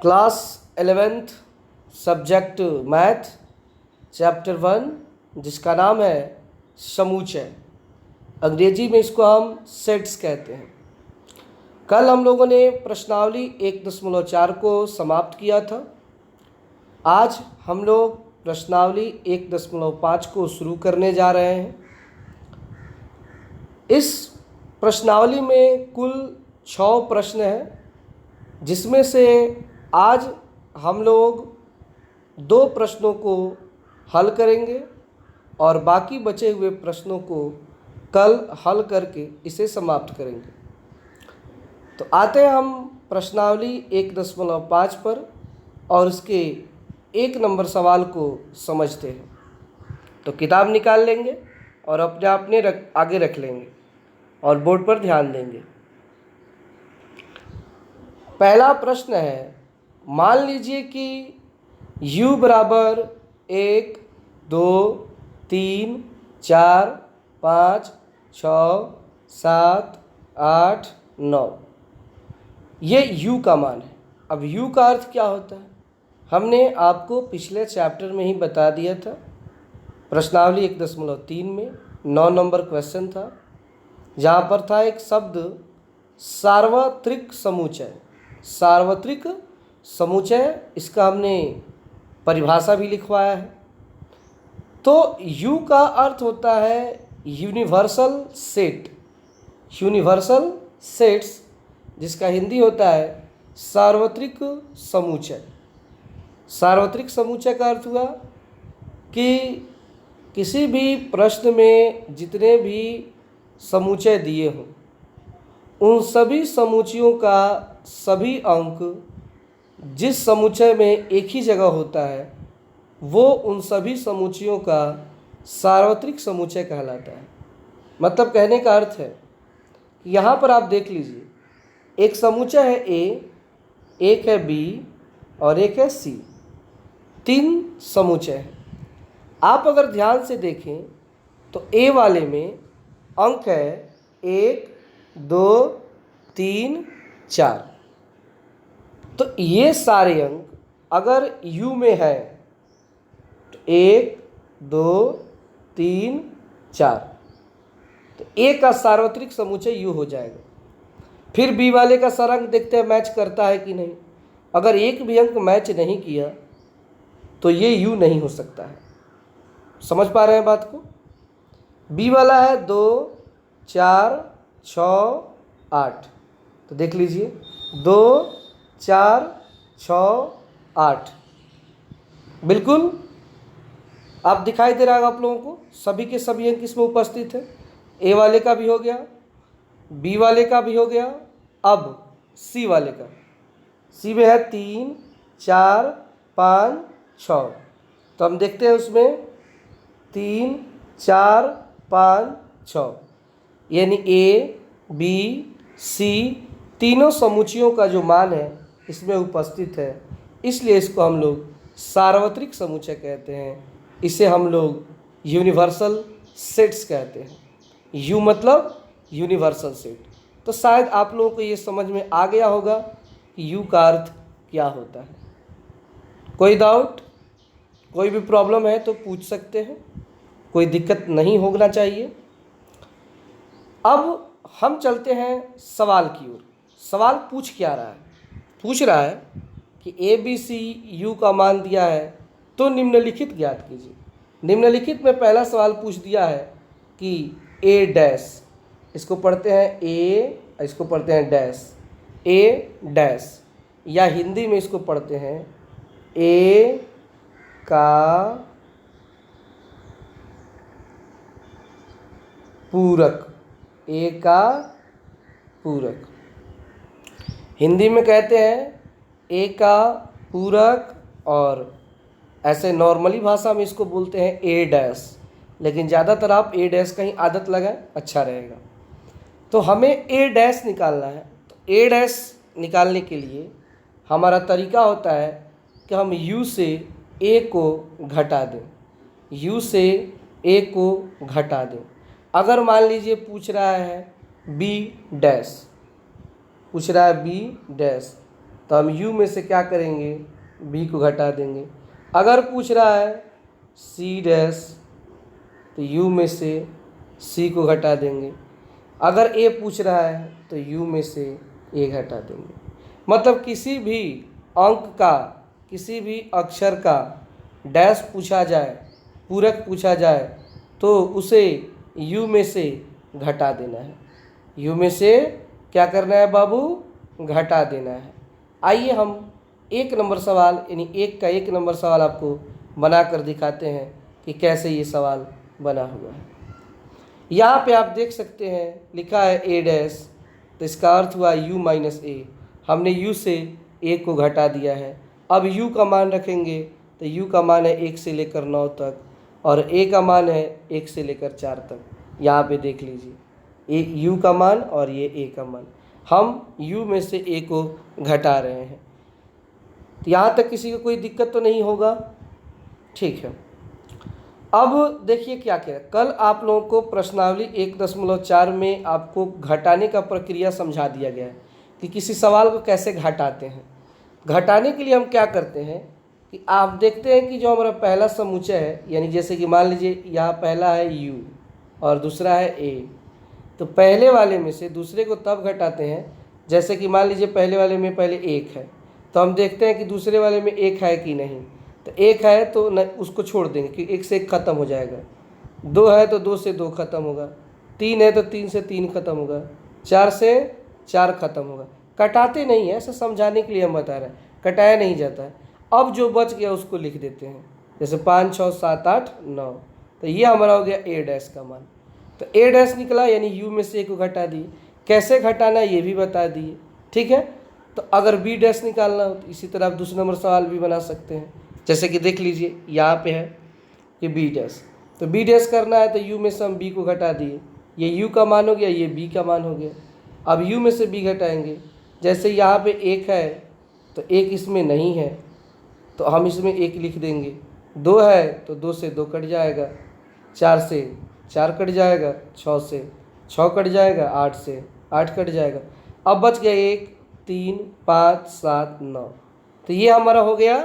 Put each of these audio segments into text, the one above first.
Class 11th subject math chapter 1 जिसका नाम है समूचय। अंग्रेजी में इसको हम सेट्स कहते हैं। कल हम लोगों ने प्रश्नावली 1.4 को समाप्त किया था। आज हम लोग प्रश्नावली 1.5 को शुरू करने जा रहे हैं। इस प्रश्नावली में कुल 6 प्रश्न हैं, जिसमें से आज हम लोग 2 प्रश्नों को हल करेंगे और बाकी बचे हुए प्रश्नों को कल हल करके इसे समाप्त करेंगे। तो आते हैं हम प्रश्नावली 1.5 पर और इसके 1 नंबर सवाल को समझते हैं। तो किताब निकाल लेंगे और अपने आगे रख लेंगे और बोर्ड पर ध्यान देंगे। पहला प्रश्न है, मान लीजिए कि u बराबर 1, 2, 3, 4, 5, 6, 7, 8, 9 ये u का मान है। अब u का अर्थ क्या होता है हमने आपको पिछले चैप्टर में ही बता दिया था। प्रश्नावली 1.3 में 9 नंबर क्वेश्चन था, जहाँ पर था एक शब्द सार्वत्रिक समुच्चय। सार्वत्रिक समुच्चय, इसका हमने परिभाषा भी लिखवाया है। तो U का अर्थ होता है यूनिवर्सल सेट। यूनिवर्सल सेट्स, जिसका हिंदी होता है सार्वत्रिक समुच्चय। सार्वत्रिक समुच्चय का अर्थ हुआ कि किसी भी प्रश्न में जितने भी समुच्चय दिए हों, उन सभी समुच्चयों का सभी अंक जिस समुच्चय में एक ही जगह होता है, वो उन सभी समुच्चयों का सार्वत्रिक समुच्चय कहलाता है। मतलब कहने का अर्थ है, यहाँ पर आप देख लीजिए, एक समुच्चय है A, एक है B और एक है C। 3 समुच्चय हैं। आप अगर ध्यान से देखें तो A वाले में अंक है 1, 2, 3, 4। तो ये सारे अंक अगर U में है तो 1, 2, 3, 4, तो A का सार्वत्रिक समुच्चय U हो जाएगा। फिर B वाले का सारा अंक देखते हैं मैच करता है कि नहीं। अगर एक भी अंक मैच नहीं किया तो ये U नहीं हो सकता है। समझ पा रहे हैं बात को। B वाला है 2, 4, 6, 8। तो देख लीजिए 2, 4, 6, 8। बिल्कुल आप दिखाई दे रहा है आप लोगों को, सभी के सभी अंक इसमें उपस्थित है। A वाले का भी हो गया, B वाले का भी हो गया। अब C वाले का, C में है 3, 4, 5, 6। तो हम देखते हैं उसमें 3, 4, 5, 6, यानी A, B, C तीनों समुच्चयों का जो मान है इसमें उपस्थित है। इसलिए इसको हम लोग सार्वत्रिक समुच्चय कहते हैं। इसे हम लोग यूनिवर्सल सेट्स कहते हैं। U मतलब यूनिवर्सल सेट। तो शायद आप लोगों को ये समझ में आ गया होगा कि U का अर्थ क्या होता है। कोई डाउट, कोई भी प्रॉब्लम है तो पूछ सकते हैं, कोई दिक्कत नहीं होना चाहिए। अब हम चलते हैं सवाल की ओर। सवाल पूछ क्या रहा है? पूछ रहा है कि ABC U का मान दिया है तो निम्नलिखित ज्ञात कीजिए। निम्नलिखित में पहला सवाल पूछ दिया है कि A डैश, इसको पढ़ते हैं A, इसको पढ़ते हैं डैश, A डैश, या हिंदी में इसको पढ़ते हैं A का पूरक। A का पूरक हिंदी में कहते हैं A का पूरक, और ऐसे नॉर्मली भाषा में इसको बोलते हैं A डैश, लेकिन ज़्यादातर आप A डैश का ही आदत लगाएं, अच्छा रहेगा। तो हमें A डैश निकालना है। तो A डैश निकालने के लिए हमारा तरीका होता है कि हम U से A को घटा दें। U से A को घटा दें। अगर मान लीजिए पूछ रहा है B डैश, पूछ रहा है B डैश, तो हम u में से क्या करेंगे, b को घटा देंगे। अगर पूछ रहा है c डैश तो u में से c को घटा देंगे। अगर a पूछ रहा है तो u में से a घटा देंगे। मतलब किसी भी अंक का, किसी भी अक्षर का डैश पूछा जाए, पूरक पूछा जाए, तो उसे u में से घटा देना है। u में से क्या करना है बाबू, घटा देना है। आइए हम 1 नंबर सवाल यानी 1 का 1 नंबर सवाल आपको बना कर दिखाते हैं कि कैसे ये सवाल बना हुआ है। यहाँ पे आप देख सकते हैं लिखा है a डैश, तो इसका अर्थ हुआ u माइनस a। हमने u से a को घटा दिया है। अब u का मान रखेंगे तो u का मान है 1 से लेकर 9 तक और a का मान है 1 से लेकर 4 तक। यहाँ पे देख लीजिए u का मान और ये a का मान, हम u में से a को घटा रहे हैं। तो यहाँ तक किसी को कोई दिक्कत तो नहीं होगा, ठीक है। अब देखिए क्या क्या, कल आप लोगों को प्रश्नावली 1.4 में आपको घटाने का प्रक्रिया समझा दिया गया है कि किसी सवाल को कैसे घटाते हैं। घटाने के लिए हम क्या करते हैं कि आप देखते हैं कि जो हमारा पहला समुच्चय है, यानी जैसे कि मान लीजिए यहाँ पहला है u और दूसरा है a, तो पहले वाले में से दूसरे को तब घटाते हैं जैसे कि मान लीजिए पहले वाले में पहले 1 है, तो हम देखते हैं कि दूसरे वाले में 1 है कि नहीं। तो 1 है तो न उसको छोड़ देंगे कि 1 से 1 ख़त्म हो जाएगा। 2 है तो 2 से 2 ख़त्म होगा। 3 है तो 3 से 3 ख़त्म होगा। 4 से 4 ख़त्म होगा। कटाते नहीं है, ऐसा समझाने के लिए हम बता रहे हैं, कटाया नहीं जाता है। अब जो बच गया उसको लिख देते हैं, जैसे 5 6 7 8 9, तो ये हमारा हो गया a डैश का मान। तो a डैश निकला यानी u में से a को घटा दिए। कैसे घटाना ये भी बता दिए, ठीक है। तो अगर b डैश निकालना हो तो इसी तरह आप दूसरा नंबर सवाल भी बना सकते हैं। जैसे कि देख लीजिए यहाँ पे है कि b डैश, तो b डैश करना है तो u में से हम b को घटा दिए, ये u का मान हो गया, ये b का मान हो गया। अब u में से b घटाएंगे, जैसे यहाँ पे 1 है तो 1 इसमें नहीं है तो हम इसमें 1 लिख देंगे। 2 है तो 2 से 2 कट जाएगा, 4 से 4 कट जाएगा, 6 से 6 कट जाएगा, 8 से 8 कट जाएगा। अब बच गया 1 3 5 7 9, तो ये हमारा हो गया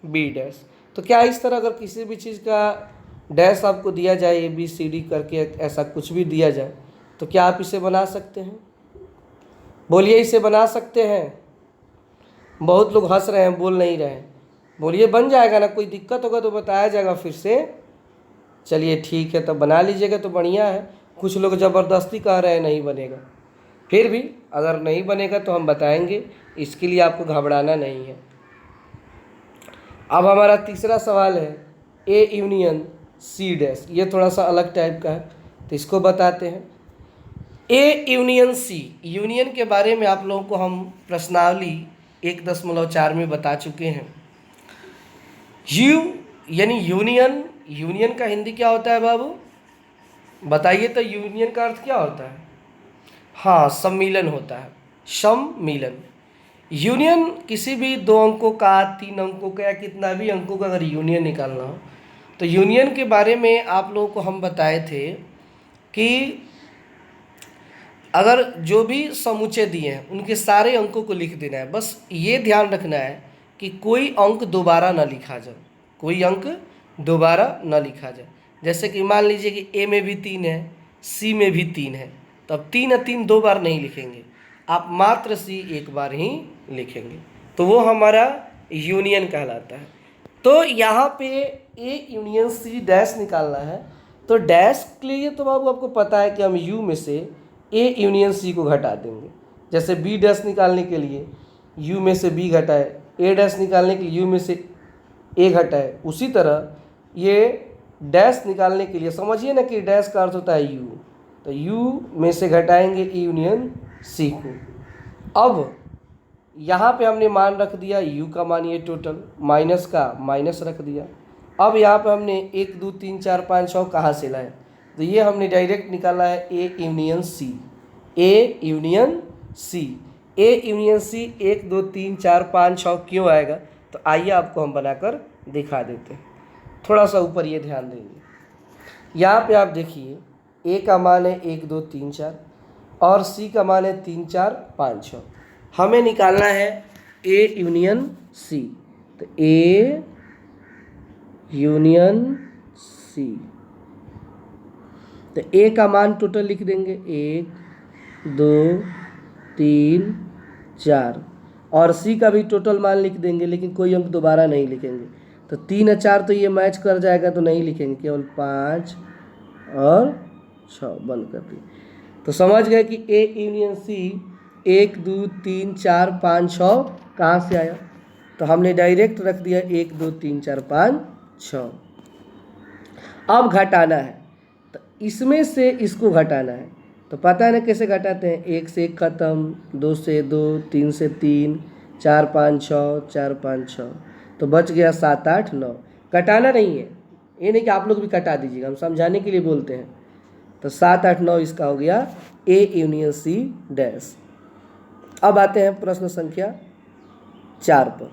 b डैश। तो क्या इस तरह अगर किसी भी चीज़ का डैश आपको दिया जाए, ए बी सी डी करके ऐसा कुछ भी दिया जाए, तो क्या आप इसे बना सकते हैं? बोलिए, इसे बना सकते हैं? बहुत लोग हंस रहे हैं, बोल नहीं रहे हैं। बोलिए बन जाएगा ना, कोई दिक्कत होगा तो बताया जाएगा फिर से। चलिए ठीक है, तब बना लीजिएगा तो बढ़िया है। कुछ लोग ज़बरदस्ती कह रहे हैं नहीं बनेगा, फिर भी अगर नहीं बनेगा तो हम बताएंगे, इसके लिए आपको घबराना नहीं है। अब हमारा तीसरा सवाल है a यूनियन c डैश, ये थोड़ा सा अलग टाइप का है तो इसको बताते हैं। a यूनियन c, यूनियन के बारे में आप लोगों को हम प्रश्नावली 1.4 में बता चुके हैं। यू यानी यूनियन, यूनियन का हिंदी क्या होता है बाबू बताइए तो? यूनियन का अर्थ क्या होता है? हाँ, सम्मिलन होता है, सम्मिलन। यूनियन किसी भी 2 अंकों का, 3 अंकों का या कितना भी अंकों का अगर यूनियन निकालना हो तो यूनियन के बारे में आप लोगों को हम बताए थे कि अगर जो भी समुच्चय दिए हैं उनके सारे अंकों को लिख देना है। बस ये ध्यान रखना है कि कोई अंक दोबारा ना लिखा जाए, कोई अंक दोबारा ना लिखा जाए। जैसे कि मान लीजिए कि a में भी 3 है, c में भी 3 है, तो अब 3 और 3 2 बार नहीं लिखेंगे, आप मात्र c 1 बार ही लिखेंगे, तो वो हमारा यूनियन कहलाता है। तो यहाँ पे a यूनियन c डैश निकालना है, तो डैश के लिए तो बाबू आपको पता है कि हम u में से a यूनियन c को घटा देंगे। जैसे b डैश निकालने के लिए u में से b घटाए, a डैश निकालने के लिए u में से a घटाए, उसी तरह ये डैश निकालने के लिए समझिए ना कि डैश का अर्थ होता है u, तो u में से घटाएंगे a यूनियन c को। अब यहाँ पे हमने मान रख दिया u का मान, ये टोटल माइनस का माइनस रख दिया। अब यहाँ पे हमने 1 2 3 4 5 6 कहाँ से लाए, तो ये हमने डायरेक्ट निकाला है a union c, a union c, a union c 1 2 3 4 5 6 क्यों आएगा, तो आइए आपको हम बनाकर दिखा देते हैं। थोड़ा सा ऊपर ये ध्यान देंगे, यहाँ पे आप देखिए a का मान है 1 2 3 4 और c का मान है 3 4 5 6। हमें निकालना है ए यूनियन सी। तो ए यूनियन सी, तो ए का मान टोटल लिख देंगे 1 2 3 4, और सी का भी टोटल मान लिख देंगे, लेकिन कोई अंक दोबारा नहीं लिखेंगे। तो 3 और 4 तो ये मैच कर जाएगा, तो नहीं लिखेंगे, केवल 5 और 6 बंद कर दिए। तो समझ गए कि ए यूनियन सी 1 2 3 4 5 6 कहाँ से आया। तो हमने डायरेक्ट रख दिया 1 2 3 4 5 6। अब घटाना है, तो इसमें से इसको घटाना है। तो पता है ना कैसे घटाते हैं, 1 से 1 खत्म, 2 से 2, 3 से 3, 4 5 6, 4 5 6, तो बच गया 7 8 9। कटाना नहीं है, ये नहीं कि आप लोग भी कटा दीजिएगा, हम समझाने के लिए बोलते हैं। तो 7 8 9 इसका हो गया ए यूनियन सी डैश। अब आते हैं प्रश्न संख्या 4 पर।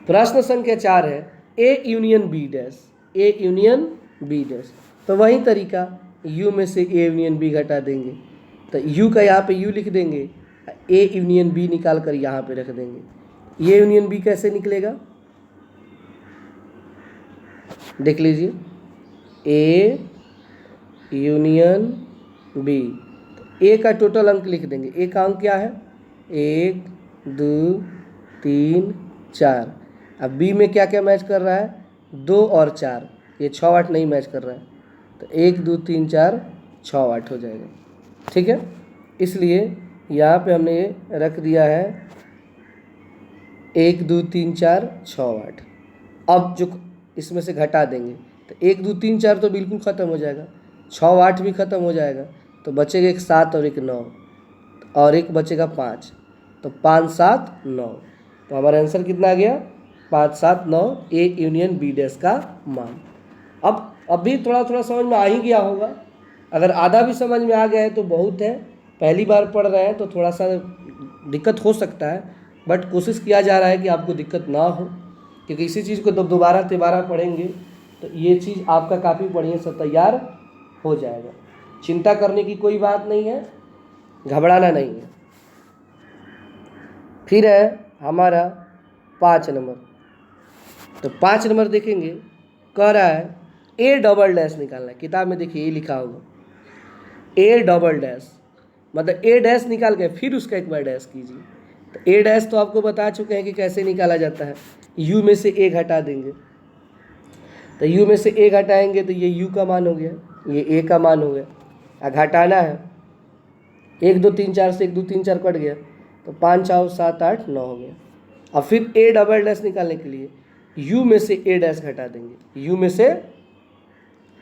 प्रश्न संख्या 4 है A union B dash, A union B dash. तो वही तरीका, u में से ए यूनियन बी घटा देंगे। तो u का यहाँ पे u लिख देंगे, ए यूनियन बी निकाल कर यहाँ पे रख देंगे। ये यूनियन बी कैसे निकलेगा, देख लीजिए, ए यूनियन बी। ए का टोटल अंक लिख देंगे। ए का अंक क्या है, 1 2 3 4। अब बी में क्या क्या मैच कर रहा है, 2 और 4, ये 6 8 नहीं मैच कर रहा है। तो 1 2 3 4 6 8 हो जाएगा, ठीक है। इसलिए यहाँ पे हमने ये रख दिया है 1 2 3 4 6 8। अब जो इसमें से घटा देंगे, तो 1 2 3 4 तो बिल्कुल ख़त्म हो जाएगा, 6 8 भी ख़त्म हो जाएगा, तो बचेगा एक 7 और एक 9, और एक बचेगा 5, तो 5 7 9। तो हमारा आंसर कितना आ गया, 5 7 9 ए यूनियन बी डैश का मान। अब भी थोड़ा थोड़ा समझ में आ ही गया होगा। अगर आधा भी समझ में आ गया है तो बहुत है, पहली बार पढ़ रहे हैं तो थोड़ा सा दिक्कत हो सकता है, बट कोशिश किया जा रहा है कि आपको दिक्कत ना हो, क्योंकि इसी चीज़ को दोबारा तिबारा पढ़ेंगे तो ये चीज़ आपका काफ़ी बढ़िया से तैयार हो जाएगा। चिंता करने की कोई बात नहीं है, घबराना नहीं है। फिर है हमारा 5 नंबर। तो 5 नंबर देखेंगे, कह रहा है ए डबल डैश निकालना है। किताब में देखिए ये लिखा होगा ए डबल डैश, मतलब ए डैश निकाल के फिर उसका एक बार डैश कीजिए। तो ए डैश तो आपको बता चुके हैं कि कैसे निकाला जाता है, यू में से ए घटा देंगे। तो यू में से ए घटाएंगे तो ये यू का मान हो गया, ये ए का मान हो गया। घटाना है, 1 2 3 4 से 1 2 3 4 कट गया, तो 5 6 7 8 9 हो गया। अब फिर ए डबल डैश निकालने के लिए यू में से ए डैश घटा देंगे, यू में से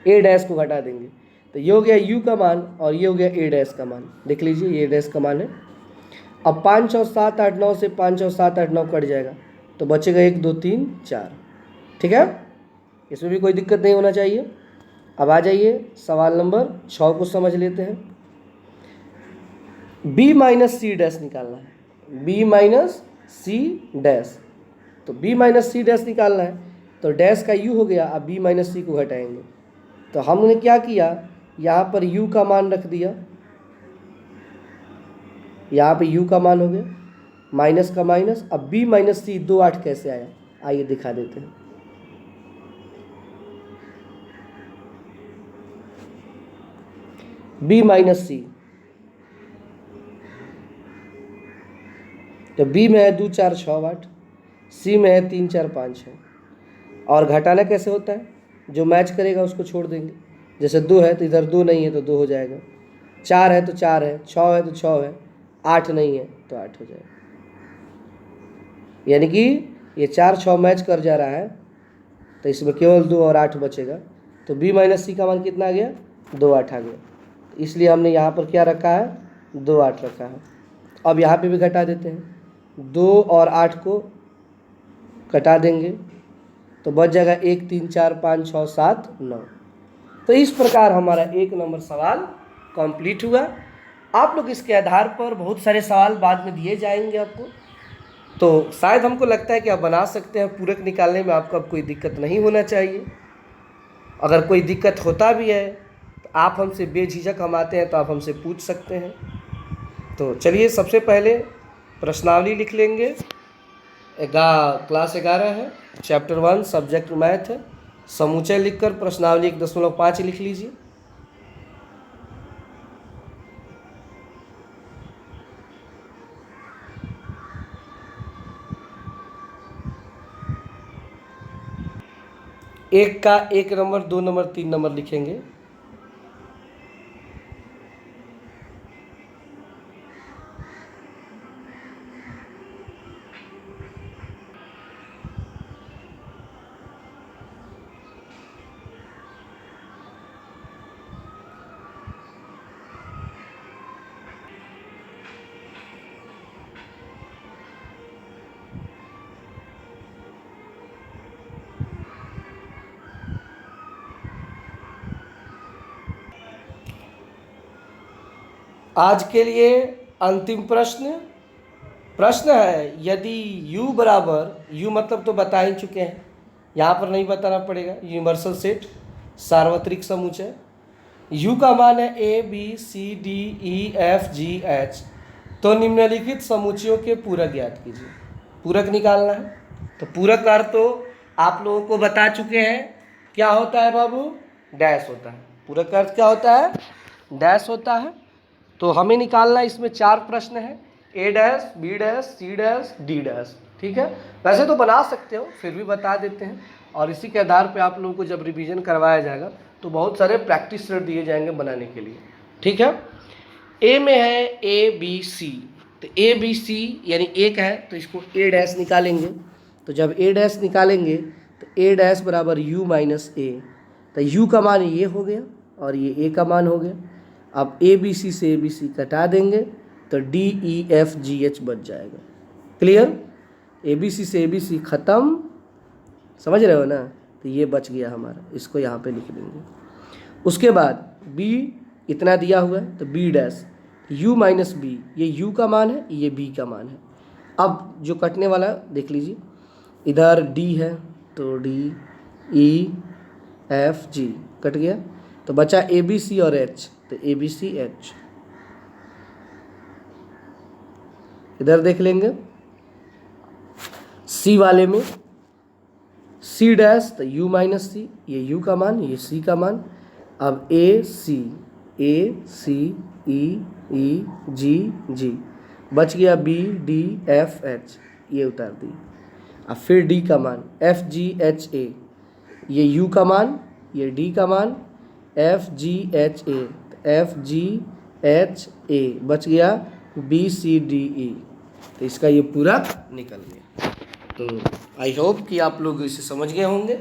ए डैश को घटा देंगे। तो ये हो गया यू का मान और ये हो गया ए डैश का मान। देख लीजिए ये डैश का मान है। अब 5 6 7 8 9 से 5 6 7 8 9 कट जाएगा, तो बचेगा 1 2 3 4, ठीक है। इसमें भी कोई दिक्कत नहीं होना चाहिए। अब आ जाइए सवाल नंबर 6 को समझ लेते हैं। बी माइनस सी डैश निकालना है, बी माइनस सी डैश। तो बी माइनस सी डैश निकालना है, तो डैश का यू हो गया। अब बी माइनस सी को घटाएंगे, तो हमने क्या किया, यहाँ पर u का मान रख दिया, यहाँ पे u का मान हो गया, माइनस का माइनस। अब b माइनस सी 2 8 कैसे आया, आइए दिखा देते हैं। b माइनस सी, तो b में है 2 4 6 8, c में है 3 4 5 6। और घटाना कैसे होता है, जो मैच करेगा उसको छोड़ देंगे। जैसे 2 है तो इधर 2 नहीं है तो 2 हो जाएगा, 4 है तो 4 है, 6 है तो 6 है, 8 नहीं है तो 8 हो जाएगा। यानी कि ये 4 6 मैच कर जा रहा है, तो इसमें केवल 2 और 8 बचेगा। तो b माइनस सी का मान कितना आ गया, 2 8 आ गया। इसलिए हमने यहाँ पर क्या रखा है, 2 8 रखा है। अब यहाँ पे भी घटा देते हैं, 2 और 8 को घटा देंगे तो बच जाएगा 1 3 4 5 6 7 9। तो इस प्रकार हमारा 1 नंबर सवाल कंप्लीट हुआ। आप लोग इसके आधार पर बहुत सारे सवाल बाद में दिए जाएंगे आपको, तो शायद हमको लगता है कि आप बना सकते हैं। पूरक निकालने में आपको अब कोई दिक्कत नहीं होना चाहिए। अगर कोई दिक्कत होता भी है तो आप हमसे बेझिझक, हम आते हैं तो आप हमसे पूछ सकते हैं। तो चलिए सबसे पहले प्रश्नावली लिख लेंगे। क्लास 11 है, चैप्टर 1 सब्जेक्ट मैथ है। समुच्चय लिखकर प्रश्नावली 1.5 लिख लीजिए। एक का 1 नंबर, 2 नंबर, 3 नंबर लिखेंगे। आज के लिए अंतिम प्रश्न है, यदि u बराबर, u मतलब तो बता ही चुके हैं, यहाँ पर नहीं बताना पड़ेगा। यूनिवर्सल सेट, सार्वत्रिक समुच्चय। u का मान है a b c d e f g h। तो निम्नलिखित समुच्चयों के पूरक ज्ञात कीजिए। पूरक निकालना है। तो पूरक का अर्थ तो आप लोगों को बता चुके हैं, क्या होता है बाबू? डैश होता है। पूरक का अर्थ क्या होता है? डैश होता है। तो हमें निकालना, इसमें 4 प्रश्न हैं, A dash, B dash, C dash, D dash. ठीक है, वैसे तो बना सकते हो, फिर भी बता देते हैं। और इसी के आधार पे आप लोगों को जब रिवीजन करवाया जाएगा तो बहुत सारे प्रैक्टिस सेट दिए जाएंगे बनाने के लिए। ठीक है, ए में है ए बी सी। तो ए बी सी यानी एक है, तो इसको ए डैश निकालेंगे। तो जब ए डैश निकालेंगे तो ए डैश बराबर यू माइनस ए। तो यू का मान ये हो गया और ये ए का मान हो गया। अब ए बी सी से ए बी सी कटा देंगे तो D E F G H बच जाएगा। क्लियर? ए बी सी से ए बी सी खत्म, समझ रहे हो ना? तो ये बच गया हमारा, इसको यहाँ पे लिख देंगे। उसके बाद बी इतना दिया हुआ है तो B dash, u minus B, ये u का मान है, ये b का मान है। अब जो कटने वाला देख लीजिए, इधर d है तो d e f g cut गया, तो बचा a b c और h। तो a b c h इधर देख लेंगे। c वाले में c डैश, तो u माइनस सी, ये u का मान, ये c का मान। अब a c e e g g बच गया b d f h, ये उतार दी। अब फिर d का मान f g h a, ये u का मान, ये d का मान, f g h a, f g h a बच गया b c d e। तो इसका ये पूरा निकल गया। तो आई होप कि आप लोग इसे समझ गए होंगे।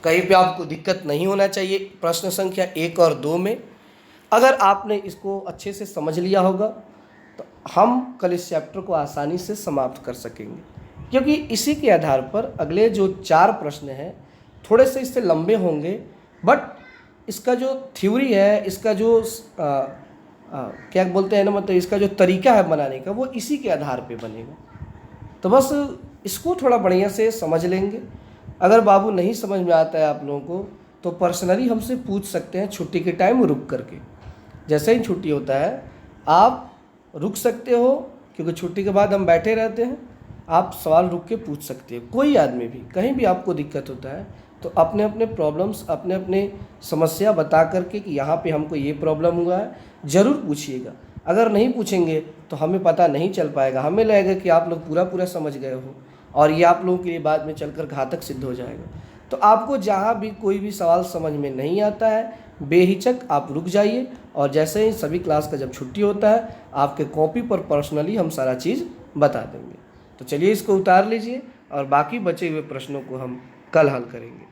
कहीं पे आपको दिक्कत नहीं होना चाहिए प्रश्न संख्या 1 और 2 में। अगर आपने इसको अच्छे से समझ लिया होगा तो हम कल इस चैप्टर को आसानी से समाप्त कर सकेंगे, क्योंकि इसी के आधार पर अगले जो 4 प्रश्न हैं थोड़े से इससे लंबे होंगे, बट इसका जो थ्योरी है, इसका जो क्या बोलते हैं ना, मतलब इसका जो तरीका है बनाने का, वो इसी के आधार पे बनेगा। तो बस इसको थोड़ा बढ़िया से समझ लेंगे। अगर बाबू नहीं समझ में आता है आप लोगों को तो पर्सनली हमसे पूछ सकते हैं, छुट्टी के टाइम रुक करके। जैसे ही छुट्टी होता है आप रुक सकते हो, क्योंकि छुट्टी के बाद हम बैठे रहते हैं, आप सवाल रुक के पूछ सकते हो। कोई आदमी भी कहीं भी आपको दिक्कत होता है तो अपने अपने प्रॉब्लम्स, अपने अपने समस्या बता करके कि यहाँ पे हमको ये प्रॉब्लम हुआ है, ज़रूर पूछिएगा। अगर नहीं पूछेंगे तो हमें पता नहीं चल पाएगा, हमें लगेगा कि आप लोग पूरा समझ गए हो, और ये आप लोगों के लिए बाद में चलकर घातक सिद्ध हो जाएगा। तो आपको जहाँ भी कोई भी सवाल समझ में नहीं आता है, बेहिचक आप रुक जाइए, और जैसे ही सभी क्लास का जब छुट्टी होता है आपके कॉपी पर पर्सनली हम सारा चीज़ बता देंगे। तो चलिए इसको उतार लीजिए और बाकी बचे हुए प्रश्नों को हम कल हल करेंगे।